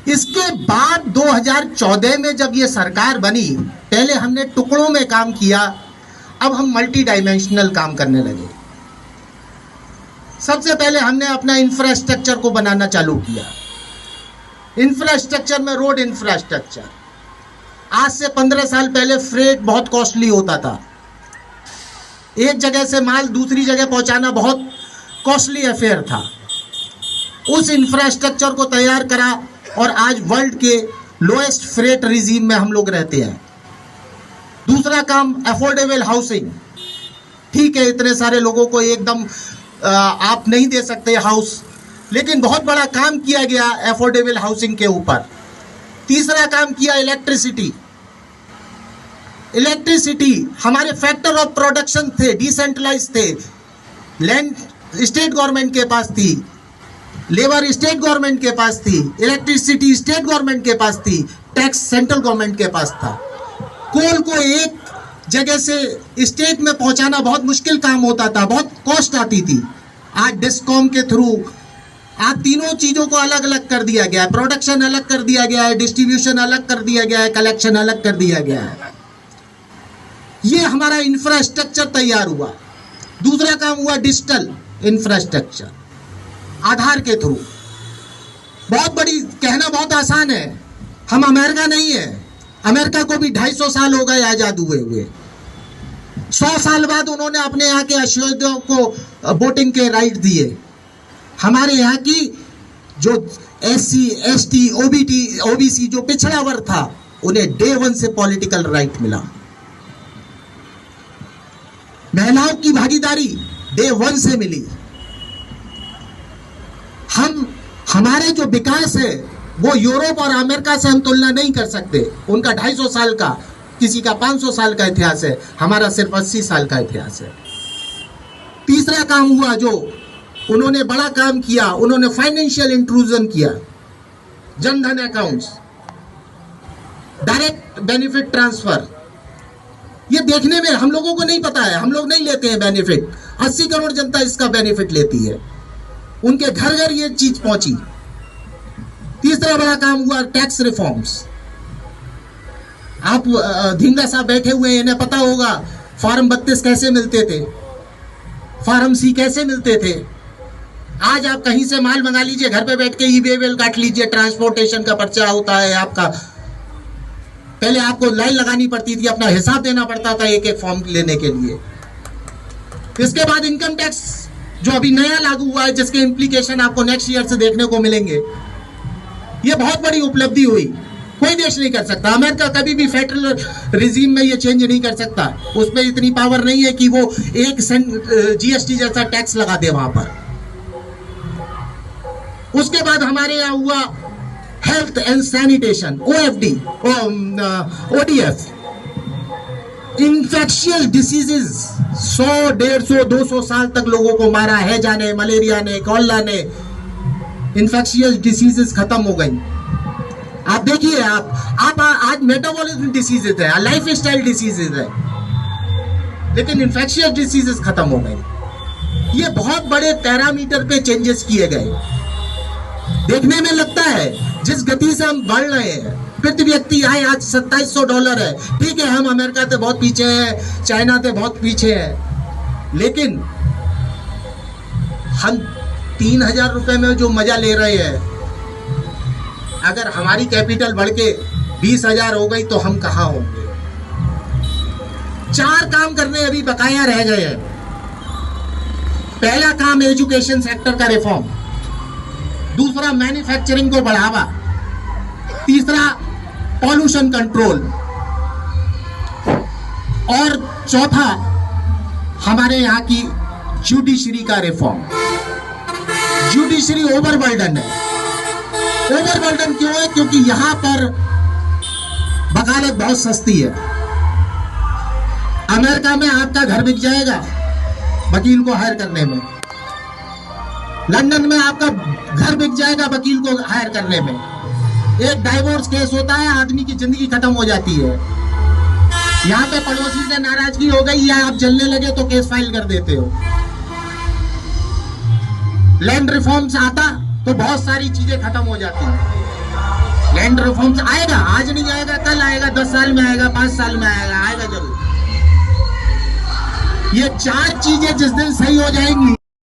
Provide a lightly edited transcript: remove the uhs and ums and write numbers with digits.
इसके बाद 2014 में जब ये सरकार बनी, पहले हमने टुकड़ों में काम किया, अब हम मल्टी डायमेंशनल काम करने लगे। सबसे पहले हमने अपना इंफ्रास्ट्रक्चर को बनाना चालू किया। इंफ्रास्ट्रक्चर में रोड इंफ्रास्ट्रक्चर, आज से 15 साल पहले फ्रेट बहुत कॉस्टली होता था। एक जगह से माल दूसरी जगह पहुंचाना बहुत कॉस्टली अफेयर था। उस इंफ्रास्ट्रक्चर को तैयार करा और आज वर्ल्ड के लोएस्ट फ्रेट रिजीम में हम लोग रहते हैं। दूसरा काम अफोर्डेबल हाउसिंग। ठीक है, इतने सारे लोगों को एकदम आप नहीं दे सकते हाउस, लेकिन बहुत बड़ा काम किया गया अफोर्डेबल हाउसिंग के ऊपर। तीसरा काम किया इलेक्ट्रिसिटी। इलेक्ट्रिसिटी हमारे फैक्टर ऑफ प्रोडक्शन थे, डिसेंट्रलाइज थे। लैंड स्टेट गवर्नमेंट के पास थी, लेबर स्टेट गवर्नमेंट के पास थी, इलेक्ट्रिसिटी स्टेट गवर्नमेंट के पास थी, टैक्स सेंट्रल गवर्नमेंट के पास था। कोल को एक जगह से स्टेट में पहुंचाना बहुत मुश्किल काम होता था, बहुत कॉस्ट आती थी। आज डिस्कॉम के थ्रू आज तीनों चीजों को अलग अलग कर दिया गया है। प्रोडक्शन अलग कर दिया गया है, डिस्ट्रीब्यूशन अलग कर दिया गया है, कलेक्शन अलग कर दिया गया है। ये हमारा इंफ्रास्ट्रक्चर तैयार हुआ। दूसरा काम हुआ डिजिटल इंफ्रास्ट्रक्चर, आधार के थ्रू। बहुत बड़ी, कहना बहुत आसान है, हम अमेरिका नहीं है। अमेरिका को भी 250 साल हो गए आजाद हुए। 100 साल बाद उन्होंने अपने यहाँ के अशोधियों को वोटिंग के राइट दिए। हमारे यहाँ की जो SC, ST, OBC जो पिछड़ा वर्ग था, उन्हें डे 1 से पॉलिटिकल राइट मिला। महिलाओं की भागीदारी डे 1 से मिली। हमारे जो विकास है वो यूरोप और अमेरिका से हम तुलना नहीं कर सकते। उनका 250 साल का, किसी का 500 साल का इतिहास है, हमारा सिर्फ 80 साल का इतिहास है। तीसरा काम हुआ जो उन्होंने बड़ा काम किया, उन्होंने फाइनेंशियल इंक्लूजन किया। Jan Dhan accounts, direct benefit transfer. ये देखने में हम लोगों को नहीं पता है, हम लोग नहीं लेते हैं बेनिफिट। 80 करोड़ जनता इसका बेनिफिट लेती है, उनके घर घर ये चीज पहुंची। तीसरा बड़ा काम हुआ टैक्स रिफॉर्म्स। आप धिंगा साहब बैठे हुए हैं, इन्हें पता होगा फॉर्म 32 कैसे मिलते थे, फॉर्म C कैसे मिलते थे। आज आप कहीं से माल मंगा लीजिए, घर पे बैठ के ई-वे बिल काट लीजिए, ट्रांसपोर्टेशन का पर्चा होता है आपका। पहले आपको लाइन लगानी पड़ती थी, अपना हिसाब देना पड़ता था एक एक फॉर्म लेने के लिए। इसके बाद इनकम टैक्स जो अभी नया लागू हुआ है, जिसके इम्प्लीकेशन आपको नेक्स्ट ईयर से देखने को मिलेंगे। ये बहुत बड़ी उपलब्धि हुई, कोई देश नहीं कर सकता। अमेरिका कभी भी फेडरल रिजीम में ये चेंज नहीं कर सकता। उसमें इतनी पावर नहीं है कि वो 1% GST जैसा टैक्स लगा दे वहां पर। उसके बाद हमारे यहाँ हुआ health and sanitation, OFD, ODF। Infectious diseases 100, 150, 200 साल तक लोगों को मारा है, जाने मलेरिया ने, कॉलरा ने। इन्फेक्शियस डिसीजेस खत्म हो गई। आप देखिए, आप आज मेटाबॉलिज्म डिसीजेस है, लाइफ स्टाइल डिसीजेस है, लेकिन इन्फेक्शियस डिसीजेस खत्म हो गई। ये बहुत बड़े पैरामीटर पे चेंजेस किए गए। देखने में लगता है जिस गति से हम बढ़ रहे हैं, प्रति व्यक्ति आय आज $2700 है। ठीक है, हम अमेरिका से बहुत पीछे हैं, चाइना से बहुत पीछे हैं, लेकिन हम 3000 रुपए में जो मजा ले रहे हैं, अगर हमारी कैपिटल बढ़ के 20,000 हो गई तो हम कहाँ होंगे। 4 काम करने अभी बकाया रह गए हैं। पहला काम एजुकेशन सेक्टर का रिफॉर्म, दूसरा मैन्युफैक्चरिंग को बढ़ावा, तीसरा पॉल्यूशन कंट्रोल, और चौथा हमारे यहाँ की जुडिशरी का रिफॉर्म। जुडिशरी ओवरबर्डन है। ओवरबर्डन क्यों है? क्योंकि यहां पर वकालत बहुत सस्ती है। अमेरिका में आपका घर बिक जाएगा वकील को हायर करने में, लंदन में आपका घर बिक जाएगा वकील को हायर करने में। एक डाइवोर्स केस होता है, आदमी की जिंदगी खत्म हो जाती है। यहाँ पे पड़ोसी से नाराजगी हो गई या आप जलने लगे तो केस फाइल कर देते हो। लैंड रिफॉर्म्स आता तो बहुत सारी चीजें खत्म हो जाती हैं। लैंड रिफॉर्म्स आएगा, आज नहीं आएगा, कल आएगा, 10 साल में आएगा, 5 साल में आएगा, आएगा जरूर। ये 4 चीजें जिस दिन सही हो जाएंगी